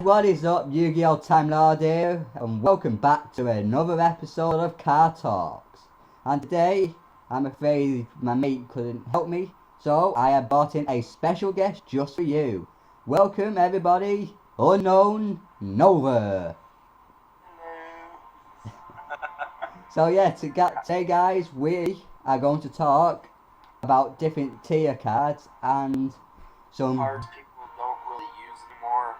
What is up, Yu-Gi-Oh! Time Lord here, and welcome back to another episode of Card Talks. And today, I'm afraid my mate couldn't help me, so I have brought in a special guest just for you. Welcome everybody, Unknown Nova. So yeah, today guys, we are going to talk about different tier cards and some cards people don't really use anymore.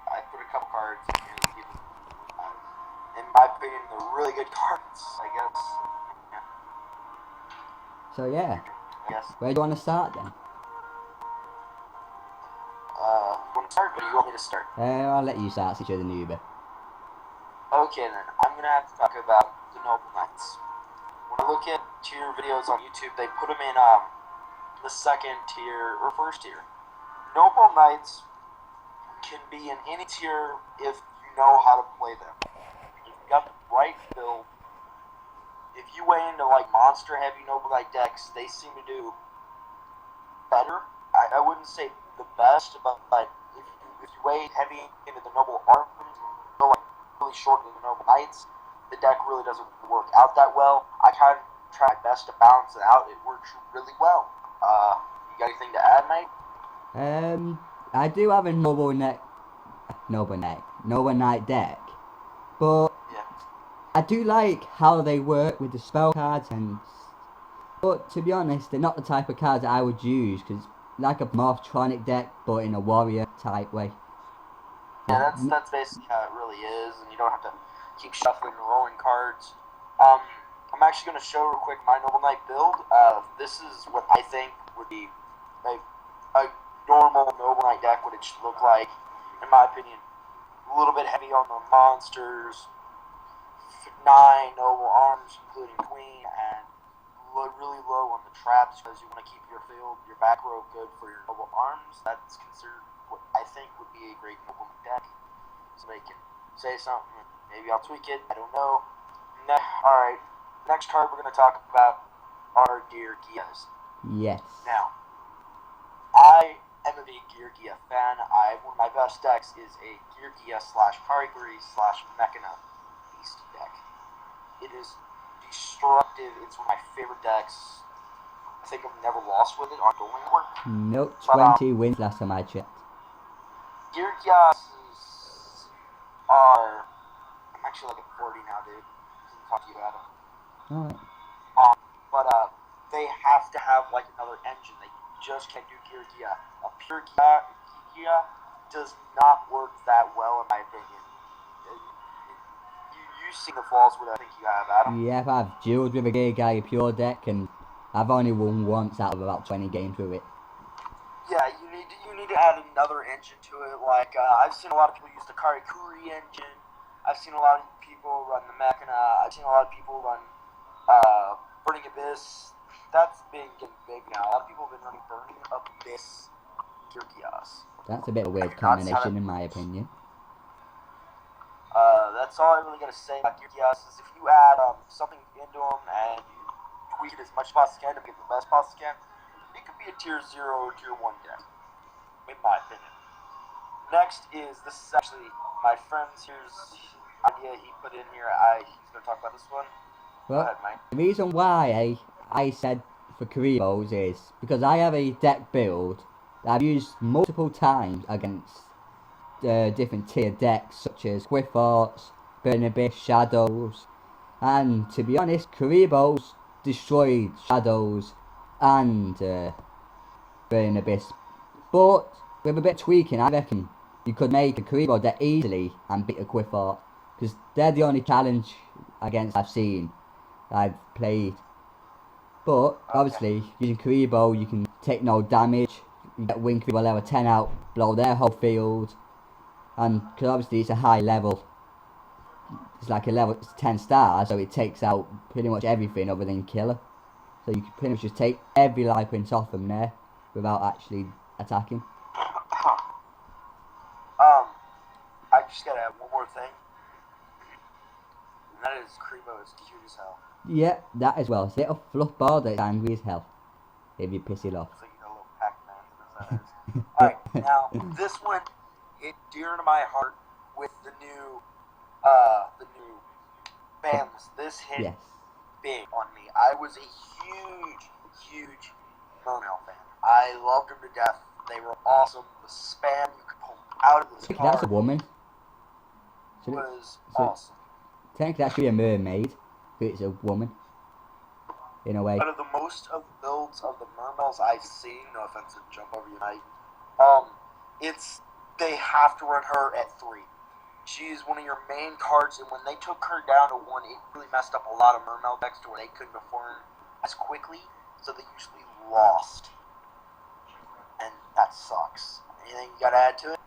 I put a couple cards in my opinion, they're really good cards, I guess. So yeah, Yes. where do you want to start then? You want to start, or do you want me to start? I'll let you start since you're the newbie. Okay then, I'm gonna have to talk about the Noble Knights. When I look at tier videos on YouTube, they put them in the second tier or first tier. Noble Knights can be in any tier if you know how to play them. If you've got the right build, if you weigh into like monster heavy Noble Knight decks, they seem to do better. I wouldn't say the best, but if you weigh heavy into the Noble Arms, go like really short into the Noble Knights, the deck really doesn't work out that well. I kind of try my best to balance it out. It works really well. You got anything to add, mate? I do have a Noble Knight deck, but Yeah. I do like how they work with the spell cards, but to be honest, they're not the type of cards that I would use, because it's like a Morphtronic deck, but in a warrior type way. Yeah, that's basically how it really is, and you don't have to keep shuffling and rolling cards. I'm actually going to show real quick my Noble Knight build. This is what I think would be a normal Noble Knight deck, what it should look like, in my opinion. A little bit heavy on the monsters, 9 Noble Arms, including Queen, and really low on the traps, because you want to keep your field, your back row good for your Noble Arms. That's considered what I think would be a great Noble Knight deck. Somebody can say something, maybe I'll tweak it, I don't know. Alright, next card we're going to talk about are Gear Gias. Yes. Now, I am a big Gear Gia fan. One of my best decks is a Gear Gia / Kariguri / Mechana Beast deck. It is destructive. It's one of my favorite decks. I think I've never lost with it on Dueling Network. Nope, 20 wins last time I checked. Gear Gias are... I'm actually like at 40 now, dude. Talk to you, Adam. Alright. But they have to have like another engine. They just can't do Gear Gia. A pure Gia does not work that well, in my opinion. You've seen the flaws with it, I think you have, Adam. Yeah, I've dueled with a Gear Guy pure deck, and I've only won once out of about 20 games with it. Yeah, you need to add another engine to it. Like I've seen a lot of people use the Karikuri engine. I've seen a lot of people run the Mechana. I've seen a lot of people run Burning Abyss. That's getting big now. A lot of people have been running Burning Abyss Gear Gias. That's a bit of a weird combination, in my opinion. That's all I really got to say about Gear Gias is if you add something into them and you tweak it as much as possible to get the best possible can, it could be a tier 0 or tier 1 deck, in my opinion. Next is, this is actually my friend's here's idea he put in here. He's going to talk about this one. Well, go ahead, Mike. The reason why I said for Karibos is because I have a deck build that I've used multiple times against different tier decks such as Quiforts, Burning Abyss, Shadows, and to be honest, Karibos destroyed Shadows and Burning Abyss. But with a bit of tweaking, I reckon you could make a Karibo deck easily and beat a Quifort, because they're the only challenge against I've seen I've played. But obviously, using Karibo, you can take no damage. You get Wing Karibo level 10 out, blow their whole field, and because obviously it's a high level, it's like it's 10 stars, so it takes out pretty much everything other than killer. So you can pretty much just take every life points off them there without actually attacking. I just gotta add one more thing, and that is Karibo is cute as hell. Yeah, that as well. It's a little fluff ball that's angry as hell if you piss it off. It's like a little Pac-Man. Alright, now this one hit dear to my heart with the new fans. This hit Yes. big on me. I was a huge Mermail fan. I loved them to death. They were awesome. The spam you could pull out of this That's a card woman. was so awesome. Technically, that should be a mermaid, but it's a woman. In a way. Out of the most of the builds of the Mermails I've seen, no offense to Jump Over Unite, it's they have to run her at 3. She's one of your main cards, and when they took her down to 1, it really messed up a lot of Mermail decks to where they couldn't perform as quickly, so they usually lost. And that sucks. Anything you gotta add to it?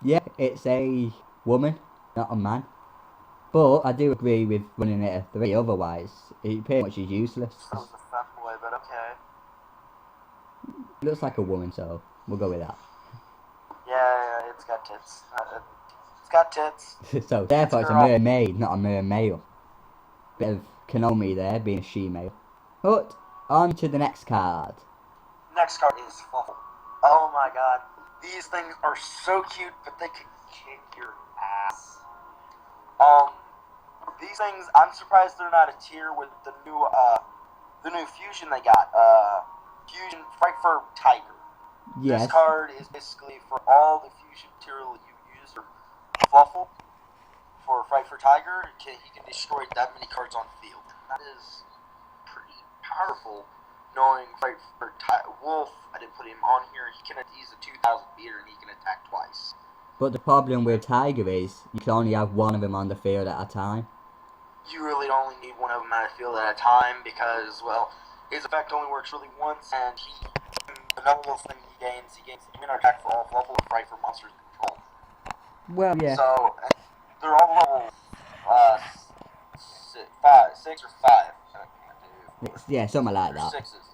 Yeah, it's a woman, not a man. But I do agree with running it at 3, otherwise it pretty much is useless. That was a femboy, but okay. It looks like a woman, so we'll go with that. Yeah, it's got tits. It's got tits. So therefore it's a mermaid, not a mermail. Bit of Konami there, being a she-male. But on to the next card. Next card is Fluffle. Oh my god. These things are so cute, but they can kick your ass. These things, I'm surprised they're not a tier with the new fusion they got. Fusion Frankfurt Tiger. Yes. This card is basically for all the fusion material you use for Fluffle. For Frankfurt Tiger, he can destroy that many cards on field. That is pretty powerful. Knowing Frankfurt Wolf, I didn't put him on here. He's a 2,000 beater and he can attack twice. But the problem with Tiger is you can only have one of them on the field at a time. You really only need one of them at a field at a time because, well, his effect only works really once, and another little thing he gains immune attack for all Fluffle and Fright for monsters in control. Well, yeah. So, they're all level 6 or 5. Yeah, something like that. Sixes.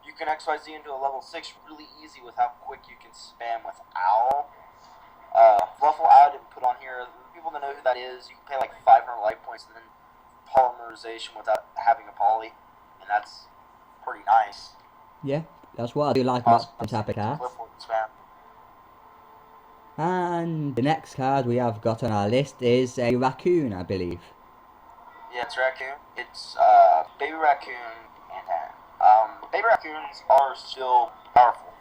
You can XYZ into a level 6 really easy with how quick you can spam with Owl. Fluffle Owl didn't put on here. People that know who that is, you can pay like 500 life points and then polymerization without having a poly, and that's pretty nice. Yeah, that's what I do like about the type of card. And the next card we have got on our list is a raccoon, I believe. Yeah, it's raccoon. It's baby raccoon and baby raccoons are still powerful.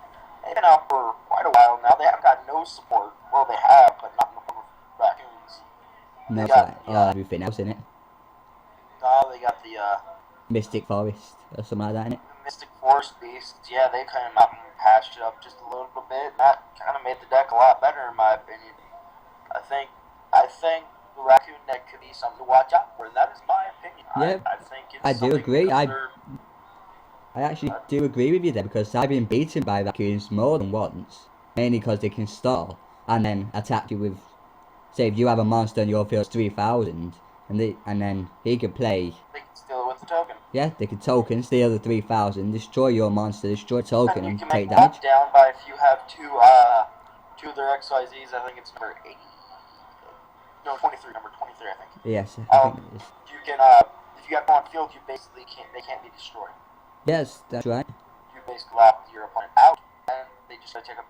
They've been out for quite a while now. They haven't got no support. Well, they have, but not in the form of raccoons. No, everything else in it. No, they got the Mystic Forest or something like that in it. Mystic Forest Beasts. Yeah, they came out and patched it up just a little bit. And that kind of made the deck a lot better, in my opinion. I think the raccoon deck could be something to watch out for, and that is my opinion. Yeah, I think it's I do agree. I actually do agree with you there, because I've been beaten by raccoons more than once, mainly because they can stall and then attack you with, say, if you have a monster and your field's 3,000, and then he can play. They can steal it with the token. Yeah, they can token, steal the 3,000, destroy your monster, destroy token, and you can take make damage. down by if you have two of their XYZs. I think it's number 80. No, 23. Number 23, I think. Yes, I think it is. You can if you have one on field, you basically can't be destroyed. Yes, that's right. You basically lock your opponent out, and they just gotta take up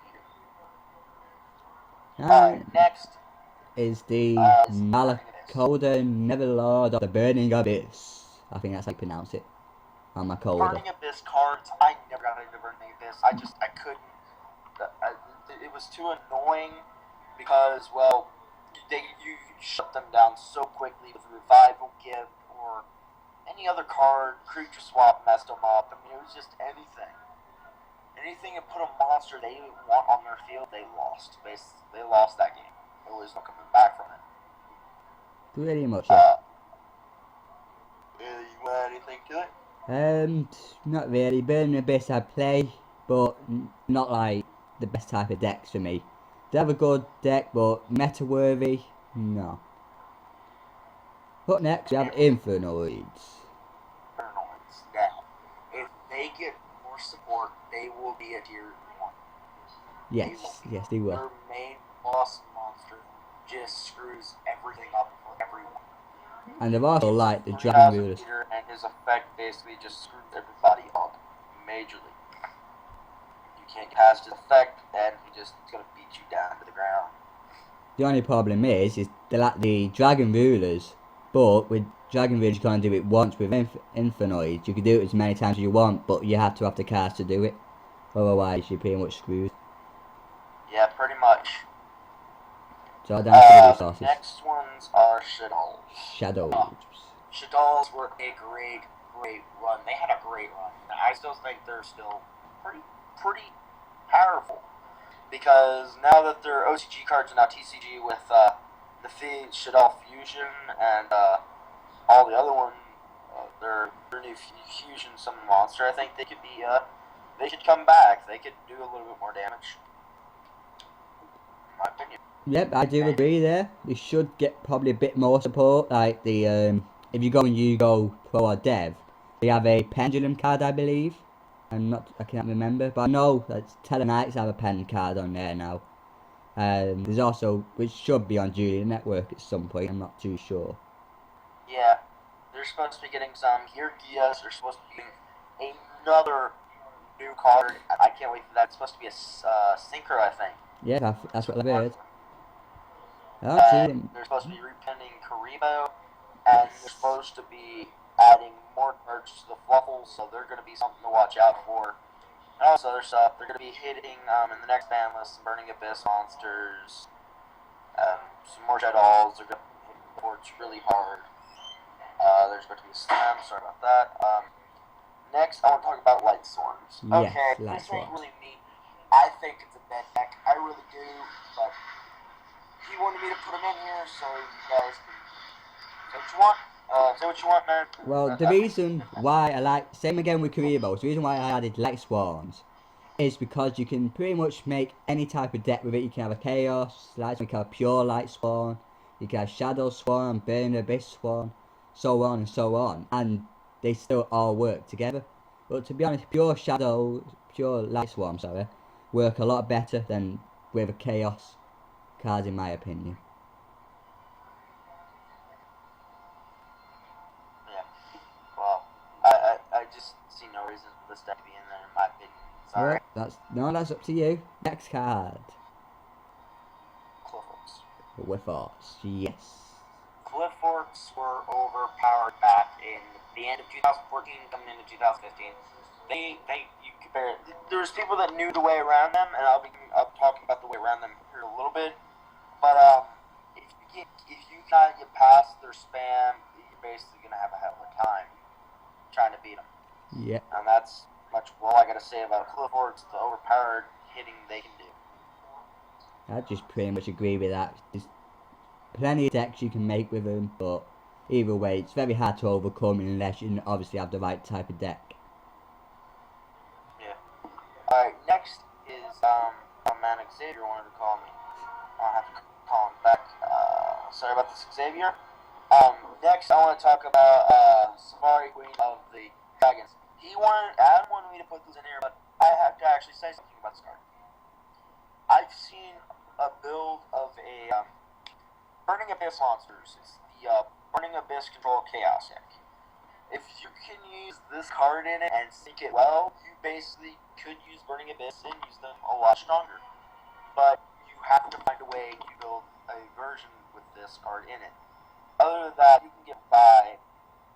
you. Next is the Malacoda Neverlord of the Burning Abyss. I think that's how you pronounce it. Malacoda. Burning Abyss cards, I never got into Burning Abyss. I couldn't. It was too annoying because, well, you shut them down so quickly with Revival Gift or any other card. Creature Swap messed them up. I mean, it was just anything. Anything that put a monster they didn't want on their field, they lost. They lost that game. There was no coming back from it. Pretty much, yeah. You want anything to it? Not really. Burning Abyss I play, but not like the best type of decks for me. They have a good deck, but meta-worthy, no. But next we have Infernoids. Now, if they get more support, they will be a tier 1. Yes, they will. Their main boss monster just screws everything up for everyone. And they've also like the Dragon Rulers. And his effect basically just screws everybody up majorly. You can't cast his effect, and he's gonna beat you down to the ground. The only problem is they lack the Dragon Rulers, but with Dragon Rulers you can't do it once. With Infinite, you can do it as many times as you want, but you have to have the cards to do it. Otherwise, you're pretty much screwed. Yeah, pretty much. So down to the resources. Next ones are Shadows. Shadows. Shadows were a great run. They had a great run. I still think they're still pretty powerful. Because now that their OCG cards are now TCG with the Shadow Fusion and all the other one, their new Fusion Summon Monster, I think they could be they could come back. They could do a little bit more damage. In my opinion. Yep, I do agree there. They should get probably a bit more support. Like the if you go and you go Pro or Dev, they have a Pendulum card, I believe. I can't remember, but I know that Teleknights have a pen card on there now. There's also, which should be on Julian Network at some point, I'm not too sure. Yeah, they're supposed to be getting some Here Gias, they're supposed to be getting another new card. I can't wait for that. It's supposed to be a Synchro, I think. Yeah, that's what I've heard. They're supposed to be repending Karibo, and they're supposed to be adding more cards to the Fluffles, so they're going to be something to watch out for. And all this other stuff, they're going to be hitting in the next ban list some Burning Abyss monsters, some more Shadows. They're going to hit the boards really hard. There's going to be a Slam, sorry about that. Next, I want to talk about Light Swarms. Okay, yes, this ain't really me. I think it's a bad deck. I really do, but he wanted me to put him in here so you guys can say what you want. Say what you want, man. Well, the reason why I like, same again with Karibo, the reason why I added Light Swarms is because you can pretty much make any type of deck with it. You can have a Chaos, you can have a Pure Light Swarm, you can have Shadow Swarm, Burn Abyss Swarm, so on and so on, and they still all work together. But to be honest, Pure Light Swarm, work a lot better than with a Chaos card in my opinion. I just see no reason for this deck to be in there, in my opinion. Sorry. Well, that's up to you. Next card. Cliffforks. Cliffforks, yes. Cliffforks were overpowered back in the end of 2014, coming into 2015. You compare it. There's people that knew the way around them, and I'll talking about the way around them here a little bit. But if you cannot get past their spam, you're basically gonna have a hell of a time trying to beat them. Yeah. And that's all I gotta say about Cliffforks. The overpowered hitting they can do. I just pretty much agree with that. There's plenty of decks you can make with them, but either way, it's very hard to overcome unless you obviously have the right type of deck. Yeah. Alright, next is man Xavier wanted to call me. I'll have to call him back. Sorry about this, Xavier. Next, I want to talk about Safari Queen of the Dragons. Adam wanted me to put this in here, but I have to actually say something about this card. I've seen a build of a Burning Abyss monsters. It's the Burning Abyss Control Chaos deck. If you can use this card in it and sync it well, you basically could use Burning Abyss and use them a lot stronger. But you have to find a way to build a version with this card in it. Other than that, you can get by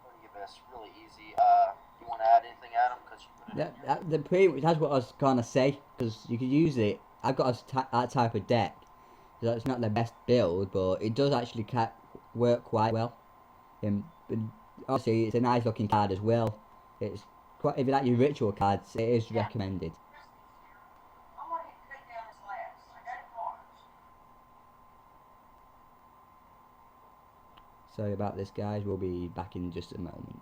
Burning Abyss really easy. You want to add anything, Adam? Because that's what I was gonna say. Because you can use it. I've got that type of deck. So it's not the best build, but it does actually work quite well. Obviously, it's a nice looking card as well. It's quite, if you like your ritual cards, it is recommended. Sorry about this, guys. We'll be back in just a moment.